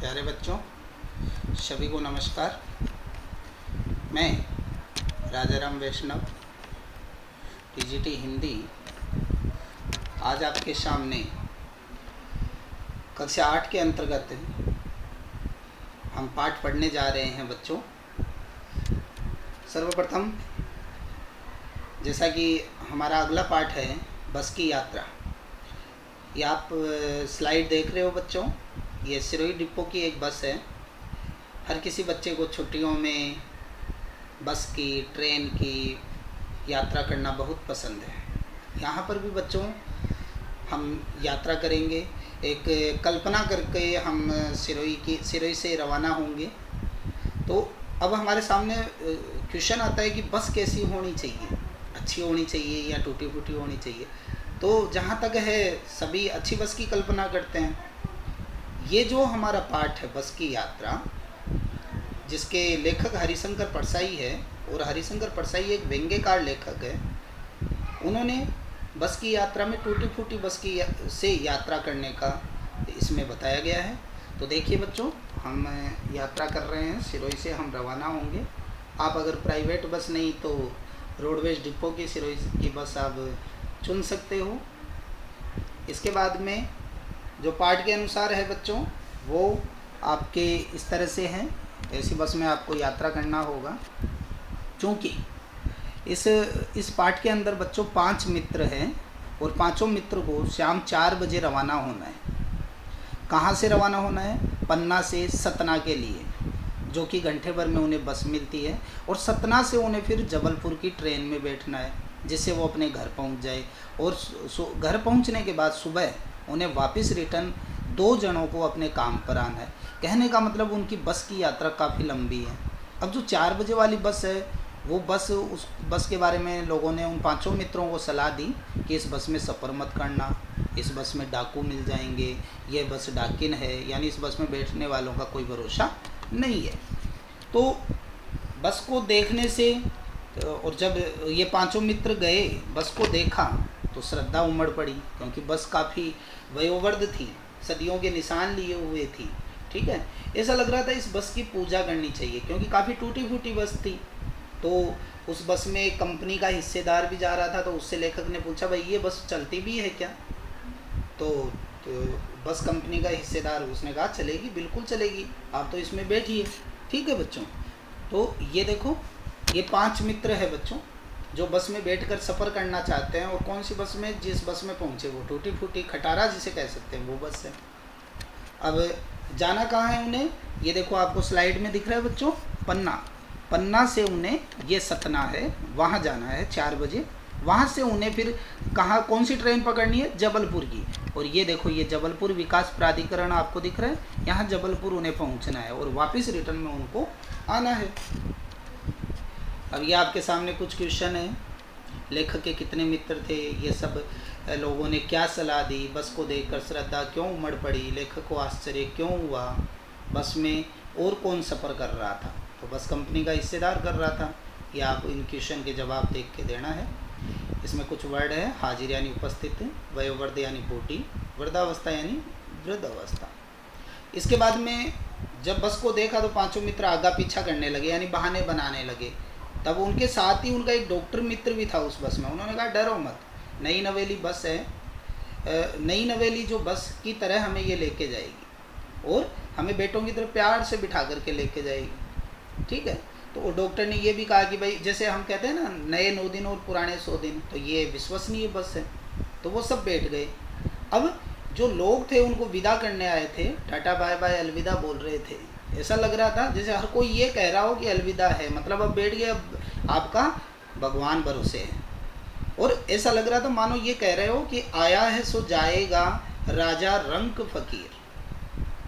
प्यारे बच्चों, सभी को नमस्कार। मैं राजाराम वैष्णव, टीजीटी हिंदी, आज आपके सामने कक्षा 8 के अंतर्गत हम पाठ पढ़ने जा रहे हैं बच्चों। सर्वप्रथम, जैसा कि हमारा अगला पाठ है बस की यात्रा। ये आप स्लाइड देख रहे हो बच्चों, ये सिरोही डिपो की एक बस है। हर किसी बच्चे को छुट्टियों में बस की, ट्रेन की यात्रा करना बहुत पसंद है। यहाँ पर भी बच्चों हम यात्रा करेंगे। एक कल्पना करके हम सिरोही से रवाना होंगे। तो अब हमारे सामने क्वेश्चन आता है कि बस कैसी होनी चाहिए, अच्छी होनी चाहिए या टूटी फूटी होनी चाहिए। तो जहाँ तक है सभी अच्छी बस की कल्पना करते हैं। ये जो हमारा पाठ है बस की यात्रा, जिसके लेखक हरिशंकर परसाई है, और हरिशंकर परसाई एक व्यंग्यकार लेखक है। उन्होंने बस की यात्रा में टूटी फूटी बस की से यात्रा करने का इसमें बताया गया है। तो देखिए बच्चों, हम यात्रा कर रहे हैं, सिरोही से हम रवाना होंगे। आप अगर प्राइवेट बस नहीं तो रोडवेज डिपो की सिरोही की बस आप चुन सकते हो। इसके बाद में जो पाठ के अनुसार है बच्चों, वो आपके इस तरह से हैं। ऐसी बस में आपको यात्रा करना होगा। क्योंकि इस पाठ के अंदर बच्चों 5 मित्र हैं और पांचों मित्र को शाम 4 बजे रवाना होना है। कहाँ से रवाना होना है? पन्ना से सतना के लिए, जो कि घंटे भर में उन्हें बस मिलती है। और सतना से उन्हें फिर जबलपुर की ट्रेन में बैठना है, जिससे वो अपने घर पहुंच जाए। और घर पहुंचने के बाद सुबह उन्हें वापस रिटर्न 2 जनों को अपने काम पर आना है। कहने का मतलब उनकी बस की यात्रा काफ़ी लंबी है। अब जो 4 बजे वाली बस है, वो बस, उस बस के बारे में लोगों ने उन पांचों मित्रों को सलाह दी कि इस बस में सफ़र मत करना, इस बस में डाकू मिल जाएंगे, ये बस डाकिन है, यानी इस बस में बैठने वालों का कोई भरोसा नहीं है। तो बस को देखने से, और जब ये पांचों मित्र गए, बस को देखा, तो श्रद्धा उमड़ पड़ी, क्योंकि बस काफ़ी वयोवृद्ध थी, सदियों के निशान लिए हुए थी। ठीक है, ऐसा लग रहा था इस बस की पूजा करनी चाहिए, क्योंकि काफ़ी टूटी फूटी बस थी। तो उस बस में एक कंपनी का हिस्सेदार भी जा रहा था। तो उससे लेखक ने पूछा, भाई ये बस चलती भी है क्या? तो बस कंपनी का हिस्सेदार, उसने कहा चलेगी, बिल्कुल चलेगी, आप तो इसमें बैठिए। ठीक है बच्चों, तो ये देखो, ये 5 मित्र है बच्चों, जो बस में बैठकर सफ़र करना चाहते हैं। और कौन सी बस में? जिस बस में पहुँचे वो टूटी फूटी, खटारा जिसे कह सकते हैं, वो बस है। अब जाना कहाँ है उन्हें? ये देखो, आपको स्लाइड में दिख रहा है बच्चों, पन्ना से उन्हें, ये सतना है, वहाँ जाना है 4 बजे। वहाँ से उन्हें फिर कहाँ, कौन सी ट्रेन पकड़नी है? जबलपुर की। और ये देखो, ये जबलपुर विकास प्राधिकरण आपको दिख रहा है, यहाँ जबलपुर उन्हें पहुँचना है और वापस रिटर्न में उनको आना है। अब ये आपके सामने कुछ क्वेश्चन है। लेखक के कितने मित्र थे? ये सब लोगों ने क्या सलाह दी? बस को देखकर श्रद्धा क्यों उमड़ पड़ी? लेखक को आश्चर्य क्यों हुआ? बस में और कौन सफ़र कर रहा था? तो बस कंपनी का हिस्सेदार कर रहा था। ये आप इन क्वेश्चन के जवाब देख के देना है। इसमें कुछ वर्ड है। हाजिर यानी उपस्थित, वयोवृद्ध यानी बूढ़ी, वृद्धावस्था यानी वृद्ध अवस्था। इसके बाद में जब बस को देखा तो पांचों मित्र आगा पीछा करने लगे, यानी बहाने बनाने लगे। तब उनके साथ ही उनका एक डॉक्टर मित्र भी था उस बस में। उन्होंने कहा, डरो मत, नई नवेली बस है, नई नवेली जो बस की तरह हमें ये लेके जाएगी और हमें बेटों की तरह प्यार से बिठा करके लेके जाएगी। ठीक है, तो डॉक्टर ने ये भी कहा कि भाई, जैसे हम कहते हैं ना, नए 9 दिन और पुराने 100 दिन, तो ये विश्वसनीय बस है। तो वो सब बैठ गए। अब जो लोग थे उनको विदा करने आए थे, टाटा बाय बाय अलविदा बोल रहे थे। ऐसा लग रहा था जैसे हर कोई ये कह रहा हो कि अलविदा है, मतलब अब बैठ गए, अब आपका भगवान भरोसे है। और ऐसा लग रहा था मानो ये कह रहे हो कि आया है सो जाएगा राजा रंक फकीर,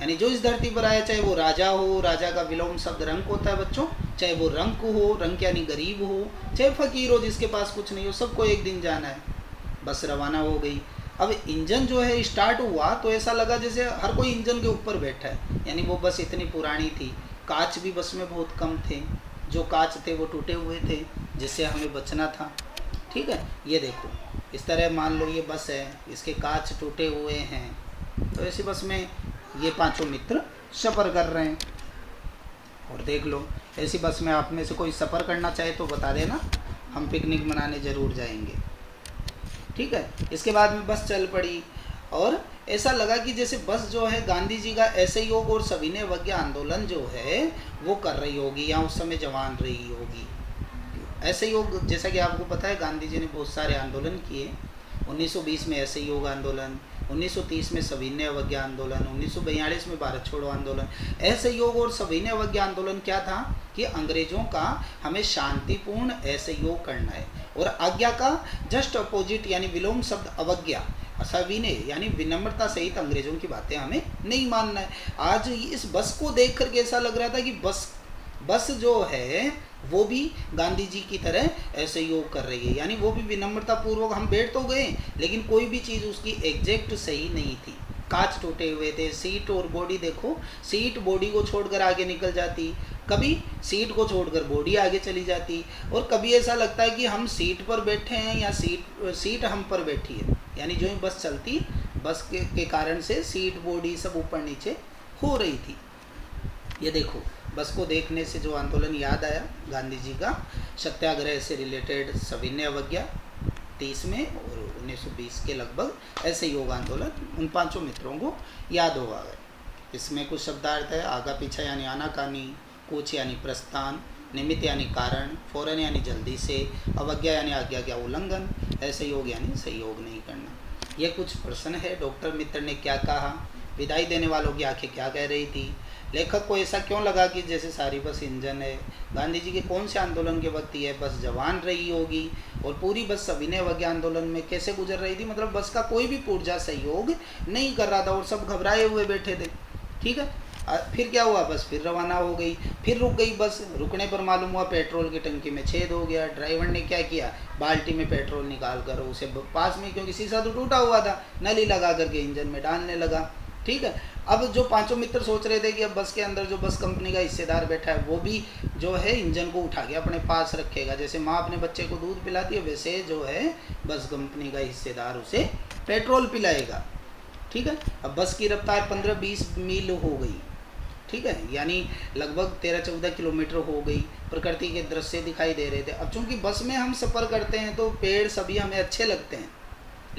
यानी जो इस धरती पर आया, चाहे वो राजा हो, राजा का विलोम शब्द रंक होता है बच्चों, चाहे वो रंक हो, रंक यानी गरीब हो, चाहे फकीर हो जिसके पास कुछ नहीं हो, सबको एक दिन जाना है। बस रवाना हो गई। अब इंजन जो है स्टार्ट हुआ तो ऐसा लगा जैसे हर कोई इंजन के ऊपर बैठा है, यानी वो बस इतनी पुरानी थी। कांच भी बस में बहुत कम थे, जो कांच थे वो टूटे हुए थे, जिससे हमें बचना था। ठीक है, ये देखो, इस तरह मान लो ये बस है, इसके कांच टूटे हुए हैं। तो ऐसी बस में ये पांचों मित्र सफ़र कर रहे हैं। और देख लो, ऐसी बस में आप में से कोई सफ़र करना चाहे तो बता देना, हम पिकनिक मनाने ज़रूर जाएंगे। ठीक है। इसके बाद में बस चल पड़ी और ऐसा लगा कि जैसे बस जो है गांधी जी का असहयोग और सविनय अवज्ञा आंदोलन जो है वो कर रही होगी, या उस समय जवान रही होगी। असहयोग, जैसा कि आपको पता है, गांधी जी ने बहुत सारे आंदोलन किए। 1920 में असहयोग आंदोलन, 1930 में सविनय अवज्ञा आंदोलन, 1942 में भारत छोड़ो आंदोलन। असहयोग और सविनय अवज्ञा आंदोलन क्या था कि अंग्रेजों का हमें शांतिपूर्ण असहयोग करना है, और आज्ञा का जस्ट अपोजिट यानी विलोम शब्द अवज्ञा, सविनय यानी विनम्रता सहित अंग्रेजों की बातें हमें नहीं मानना है। आज इस बस को देख करके ऐसा लग रहा था कि बस जो है वो भी गांधी जी की तरह ऐसे योग कर रही है, यानी वो भी विनम्रता पूर्वक, हम बैठ तो गए लेकिन कोई भी चीज़ उसकी एग्जैक्ट सही नहीं थी। कांच टूटे हुए थे, सीट और बॉडी देखो, सीट बॉडी को छोड़कर आगे निकल जाती, कभी सीट को छोड़कर बॉडी आगे चली जाती, और कभी ऐसा लगता है कि हम सीट पर बैठे हैं या सीट हम पर बैठी है। यानी जो ही बस चलती, बस के कारण से सीट बॉडी सब ऊपर नीचे हो रही थी। ये देखो, बस को देखने से जो आंदोलन याद आया गांधी जी का, सत्याग्रह से रिलेटेड सविनय अवज्ञा 30 में और 1920 के लगभग ऐसे योग आंदोलन, उन पांचों मित्रों को याद होगा। इसमें कुछ शब्दार्थ है, आगा पीछा यानी आनाकानी, कूच यानी प्रस्थान, निमित्त यानी कारण, फौरन यानी जल्दी से, अवज्ञा यानी आज्ञा का उल्लंघन, ऐसे योग यानी सहयोग नहीं करना। ये कुछ प्रश्न है। डॉक्टर मित्र ने क्या कहा, विदाई देने वालों की आंखें क्या कह रही थी, लेखक को ऐसा क्यों लगा कि जैसे सारी बस इंजन है, गांधी जी के कौन से आंदोलन के वक्त ये बस जवान रही होगी, और पूरी बस सविनय अवज्ञा आंदोलन में कैसे गुजर रही थी, मतलब बस का कोई भी पुर्जा सहयोग नहीं कर रहा था और सब घबराए हुए बैठे थे। ठीक है। फिर क्या हुआ, बस फिर रवाना हो गई, फिर रुक गई बस। रुकने पर मालूम हुआ पेट्रोल की टंकी में छेद हो गया। ड्राइवर ने क्या किया, बाल्टी में पेट्रोल निकाल कर उसे पास में, क्योंकि शीशा तो टूटा हुआ था, नली लगा करके इंजन में डालने लगा। ठीक है। अब जो पांचों मित्र सोच रहे थे कि अब बस के अंदर जो बस कंपनी का हिस्सेदार बैठा है वो भी जो है इंजन को उठा के अपने पास रखेगा, जैसे माँ अपने बच्चे को दूध पिलाती है वैसे जो है बस कंपनी का हिस्सेदार उसे पेट्रोल पिलाएगा। ठीक है। अब बस की रफ्तार 15-20 मील हो गई। ठीक है, यानी लगभग 13-14 किलोमीटर हो गई। प्रकृति के दृश्य दिखाई दे रहे थे। अब चूंकि बस में हम सफ़र करते हैं तो पेड़ सभी हमें अच्छे लगते हैं,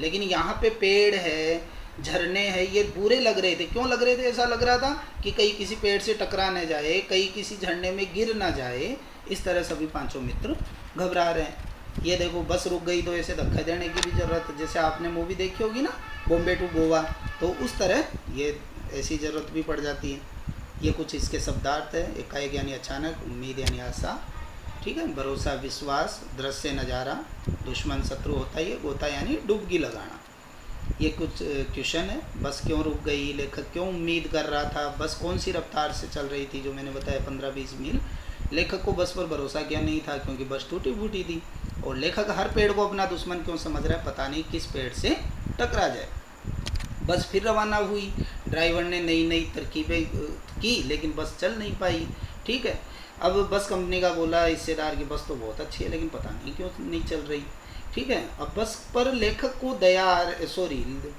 लेकिन यहाँ पे पेड़ है, झरने हैं, ये बुरे लग रहे थे। क्यों लग रहे थे, ऐसा लग रहा था कि कहीं किसी पेड़ से टकरा न जाए, कहीं किसी झरने में गिर ना जाए। इस तरह सभी पांचों मित्र घबरा रहे हैं। ये देखो, बस रुक गई तो ऐसे धक्का देने की भी ज़रूरत, जैसे आपने मूवी देखी होगी ना, बॉम्बे टू गोवा, तो उस तरह ये ऐसी ज़रूरत भी पड़ जाती है। ये कुछ इसके शब्दार्थ है। एकाएक यानी अचानक, उम्मीद यानी आशा, ठीक है, भरोसा विश्वास, दृश्य नज़ारा, दुश्मन शत्रु होता है, गोता यानी डुबकी लगाना। ये कुछ क्वेश्चन है। बस क्यों रुक गई, लेखक क्यों उम्मीद कर रहा था, बस कौन सी रफ्तार से चल रही थी, जो मैंने बताया 15-20 मील। लेखक को बस पर भरोसा क्या नहीं था, क्योंकि बस टूटी फूटी थी। और लेखक हर पेड़ को अपना दुश्मन क्यों समझ रहा है, पता नहीं किस पेड़ से टकरा जाए। बस फिर रवाना हुई। ड्राइवर ने नई नई तरकीबें की, लेकिन बस चल नहीं पाई। ठीक है। अब बस कंपनी का बोला हिस्सेदार की बस तो बहुत अच्छी है, लेकिन पता नहीं क्यों नहीं चल रही। ठीक है। अब बस पर लेखक को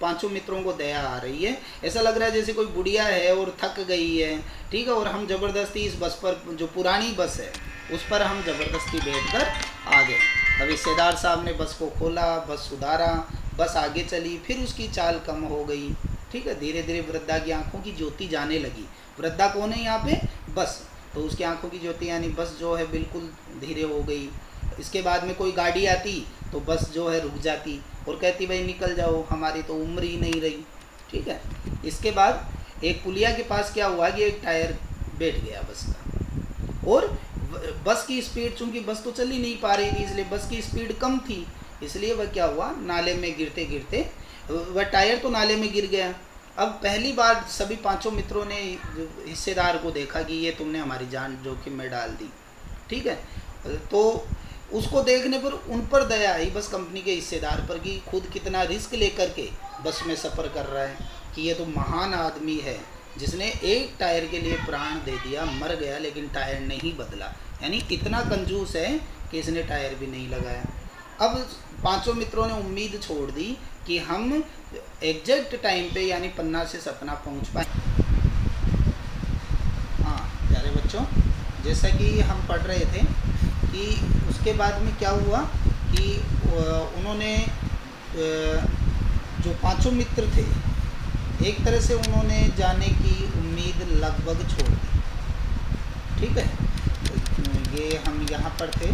पांचों मित्रों को दया आ रही है। ऐसा लग रहा है जैसे कोई बुढ़िया है और थक गई है। ठीक है। और हम ज़बरदस्ती इस बस पर, जो पुरानी बस है उस पर हम ज़बरदस्ती बैठकर आ गए। अब हिस्सेदार साहब ने बस को खोला, बस सुधारा, बस आगे चली, फिर उसकी चाल कम हो गई। ठीक है। धीरे धीरे वृद्धा की आंखों की ज्योति जाने लगी। वृद्धा कौन है यहाँ पे, बस, तो उसकी आंखों की ज्योति यानी बस जो है बिल्कुल धीरे हो गई। इसके बाद में कोई गाड़ी आती तो बस जो है रुक जाती और कहती भाई निकल जाओ, हमारी तो उम्र ही नहीं रही। ठीक है। इसके बाद एक पुलिया के पास क्या हुआ कि एक टायर बैठ गया बस का, और बस की स्पीड, चूंकि बस तो चल ही नहीं पा रही थी इसलिए बस की स्पीड कम थी, इसलिए वह क्या हुआ, नाले में गिरते गिरते वह टायर तो नाले में गिर गया। अब पहली बार सभी पांचों मित्रों ने हिस्सेदार को देखा कि ये तुमने हमारी जान जोखिम में डाल दी। ठीक है। तो उसको देखने पर उन पर दया आई, बस कंपनी के हिस्सेदार पर, कि खुद कितना रिस्क लेकर के बस में सफ़र कर रहा है, कि ये तो महान आदमी है जिसने एक टायर के लिए प्राण दे दिया, मर गया लेकिन टायर नहीं बदला। यानी इतना कंजूस है कि इसने टायर भी नहीं लगाया। अब पांचों मित्रों ने उम्मीद छोड़ दी कि हम एग्जैक्ट टाइम पे यानी पन्ना से सतना पहुंच पाए। बच्चों, जैसा कि हम पढ़ रहे थे कि उसके बाद में क्या हुआ कि उन्होंने जो पांचों मित्र थे, एक तरह से उन्होंने जाने की उम्मीद लगभग छोड़ दी। ठीक है, ये हम यहाँ पर थे,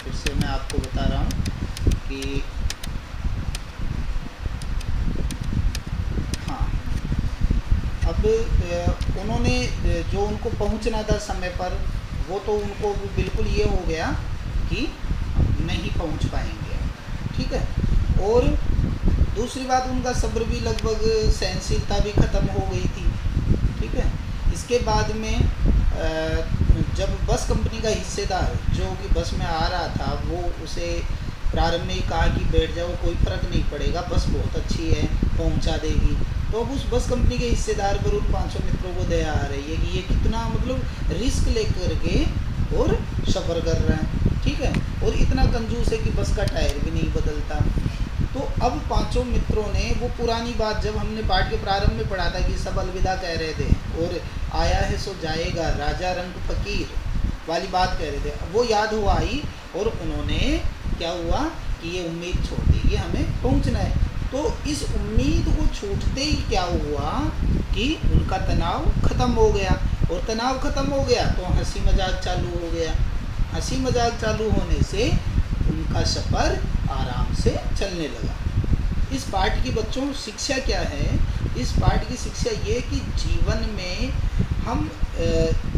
फिर से मैं आपको बता रहा हूँ कि हाँ, अब उन्होंने जो उनको पहुँचना था समय पर, वो तो उनको बिल्कुल ये हो गया कि नहीं पहुँच पाएंगे। ठीक है, और दूसरी बात, उनका सब्र भी लगभग, सहनशीलता भी ख़त्म हो गई थी। ठीक है, इसके बाद में जब बस कंपनी का हिस्सेदार जो कि बस में आ रहा था, वो उसे प्रारंभ में ही कहा कि बैठ जाओ, कोई फ़र्क नहीं पड़ेगा, बस बहुत अच्छी है, पहुंचा देगी। तो अब उस बस कंपनी के हिस्सेदार पर उन पांचों मित्रों को दया आ रही है कि ये कितना मतलब रिस्क लेकर के और सफ़र कर रहा है। ठीक है, और इतना कंजूस है कि बस का टायर भी नहीं बदलता। तो अब पांचों मित्रों ने वो पुरानी बात, जब हमने पाठ के प्रारंभ में पढ़ा था कि सब अलविदा कह रहे थे और आया है सो जाएगा, राजा रंग फकीर वाली बात कह रहे थे, वो याद हुआ आई और उन्होंने क्या हुआ कि ये उम्मीद छोड़ दी, ये हमें पहुंचना है। तो इस उम्मीद को छूटते ही क्या हुआ कि उनका तनाव ख़त्म हो गया, और तनाव ख़त्म हो गया तो हंसी मजाक चालू हो गया। हंसी मजाक चालू होने से उनका सफ़र आराम से चलने लगा। इस पाठ की बच्चों शिक्षा क्या है? इस पाठ की शिक्षा ये कि जीवन में हम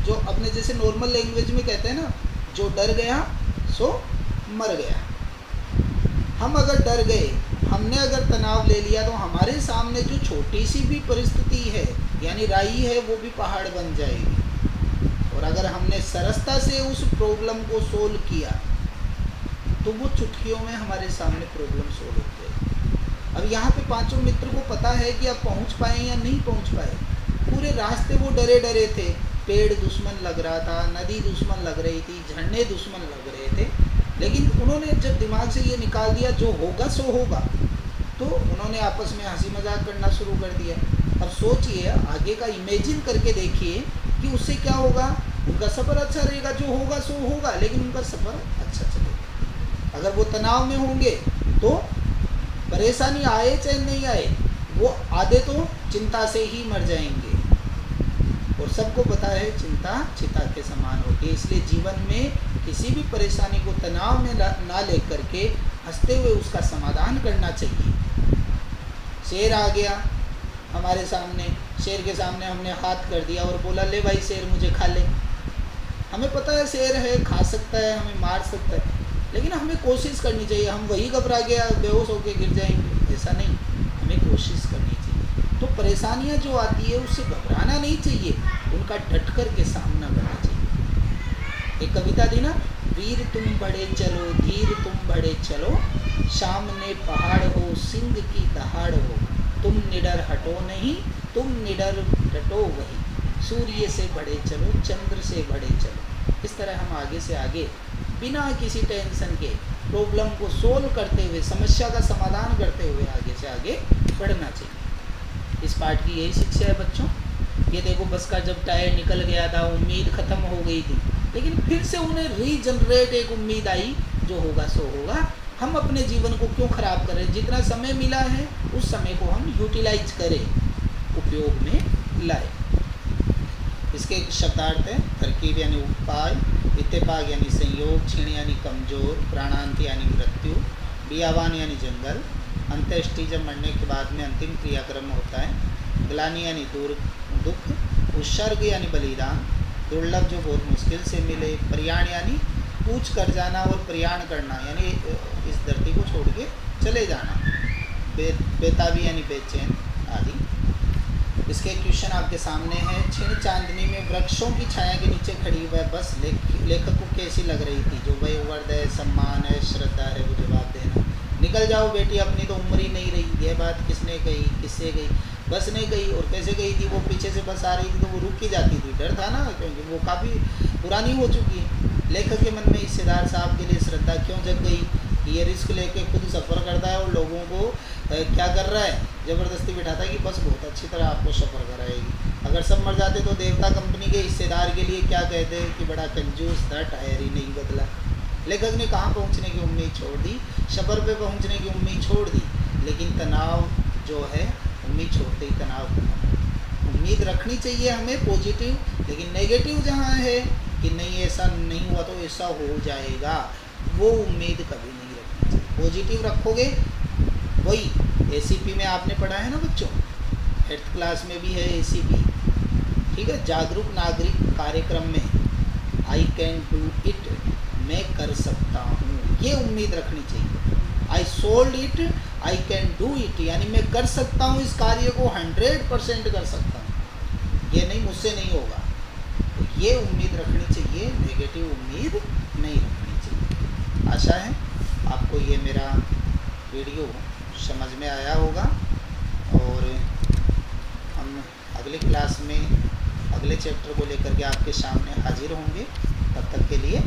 जो अपने जैसे नॉर्मल लैंग्वेज में कहते हैं ना, जो डर गया सो मर गया। हम अगर डर गए, हमने अगर तनाव ले लिया, तो हमारे सामने जो छोटी सी भी परिस्थिति है यानी राई है, वो भी पहाड़ बन जाएगी। और अगर हमने सरसता से उस प्रॉब्लम को सोल्व किया तो वो चुटकियों में हमारे सामने प्रॉब्लम सोल्व हो जाएगी। अब यहाँ पे पांचों मित्र को पता है कि अब पहुँच पाए या नहीं पहुँच पाए। पूरे रास्ते वो डरे डरे थे, पेड़ दुश्मन लग रहा था, नदी दुश्मन लग रही थी, झरने दुश्मन लग रहे थे, लेकिन उन्होंने जब दिमाग से ये निकाल दिया जो होगा सो होगा, तो उन्होंने आपस में हंसी मजाक करना शुरू कर दिया। अब सोचिए, आगे का इमेजिन करके देखिए कि उससे क्या होगा। उनका सफ़र अच्छा रहेगा, जो होगा सो होगा, लेकिन उनका सफ़र अच्छा चलेगा। अगर वो तनाव में होंगे तो परेशानी आए चाहे नहीं आए, वो आधे तो चिंता से ही मर जाएंगे, और सबको पता है चिंता चिता के समान होती है। इसलिए जीवन में किसी भी परेशानी को तनाव में ना लेकर के हंसते हुए उसका समाधान करना चाहिए। शेर आ गया हमारे सामने, शेर के सामने हमने हाथ कर दिया और बोला ले भाई शेर मुझे खा ले। हमें पता है शेर है, खा सकता है, हमें मार सकता है, लेकिन हमें कोशिश करनी चाहिए। हम वही घबरा गया बेहोश होकर गिर जाएंगे, ऐसा नहीं, हमें कोशिश करनी चाहिए। तो परेशानियां जो आती है उससे घबराना नहीं चाहिए, उनका डट कर के सामना करना चाहिए। एक कविता थी ना, वीर तुम बढ़े चलो, धीर तुम बढ़े चलो, सामने पहाड़ हो, सिंह की दहाड़ हो, तुम निडर हटो नहीं, तुम निडर डटो वही, सूर्य से बढ़े चलो, चंद्र से बढ़े चलो। इस तरह हम आगे से आगे बिना किसी टेंशन के प्रॉब्लम को सोल्व करते हुए, समस्या का समाधान करते हुए आगे से आगे बढ़ना चाहिए। इस पाठ की यही शिक्षा है बच्चों। ये देखो, बस का जब टायर निकल गया था, उम्मीद ख़त्म हो गई थी, लेकिन फिर से उन्हें रीजनरेट एक उम्मीद आई, जो होगा सो होगा। हम अपने जीवन को क्यों ख़राब करें? जितना समय मिला है उस समय को हम यूटिलाइज करें, उपयोग में लाए। इसके शब्दार्थ है तरकीब यानी उपाय, इत्तेफाक यानी संयोग, क्षीण यानी कमज़ोर, प्राणांत यानी मृत्यु, बियावान यानी जंगल, अंत्येष्टि जब मरने के बाद में अंतिम क्रियाक्रम होता है, ग्लानि यानी दुख, उत्सर्ग यानी बलिदान, दुर्लभ जो बहुत मुश्किल से मिले, प्रयाण यानी कूच कर जाना और प्रयाण करना यानी इस धरती को छोड़ के चले जाना, बेताबी यानी बेचैन आदि। इसके क्वेश्चन आपके सामने है। क्षीण चांदनी में वृक्षों की छाया के नीचे खड़ी हुई बस लेखक को कैसी लग रही थी? जो वयोवर्ध है, सम्मान है, श्रद्धा है, वो जवाब देना। निकल जाओ बेटी, अपनी तो उम्र ही नहीं रही। यह बात किसने कही, किससे गई? बस ने गई। और कैसे गई थी? वो पीछे से बस आ रही थी तो वो रुक ही जाती थी, डर था ना, क्योंकि वो काफ़ी पुरानी हो चुकी है। लेखक के मन में हिस्सेदार साहब के लिए श्रद्धा क्यों जग गई? ये रिस्क लेके खुद सफ़र करता है और लोगों को क्या कर रहा है, ज़बरदस्ती बिठाता है कि बस बहुत अच्छी तरह आपको सफ़र कराएगी। अगर सब मर जाते तो देवता कंपनी के हिस्सेदार के लिए क्या कहते हैं कि बड़ा कंजूस था, टायर ही नहीं बदला। लेखक ने कहाँ पहुँचने की उम्मीद छोड़ दी, सफ़र पे पहुँचने की उम्मीद छोड़ दी, लेकिन तनाव जो है उम्मीद छोड़ते ही तनाव। उम्मीद रखनी चाहिए हमें पॉजिटिव, लेकिन नेगेटिव जहाँ है कि नहीं ऐसा नहीं हुआ तो ऐसा हो जाएगा, वो उम्मीद कभी नहीं रखनी चाहिए। पॉजिटिव रखोगे, वही एसीपी में आपने पढ़ा है ना बच्चों, 8th क्लास में भी है एसीपी, ठीक है, जागरूक नागरिक कार्यक्रम में आई कैन डू इट, मैं कर सकता हूँ, ये उम्मीद रखनी चाहिए। I sold it, I can do it, यानी मैं कर सकता हूँ इस कार्य को, 100% कर सकता हूँ, ये नहीं मुझसे नहीं होगा, तो ये उम्मीद रखनी चाहिए, नेगेटिव उम्मीद नहीं रखनी चाहिए। आशा है आपको ये मेरा वीडियो समझ में आया होगा, और हम अगले क्लास में अगले चैप्टर को लेकर के आपके सामने हाजिर होंगे। तब तक के लिए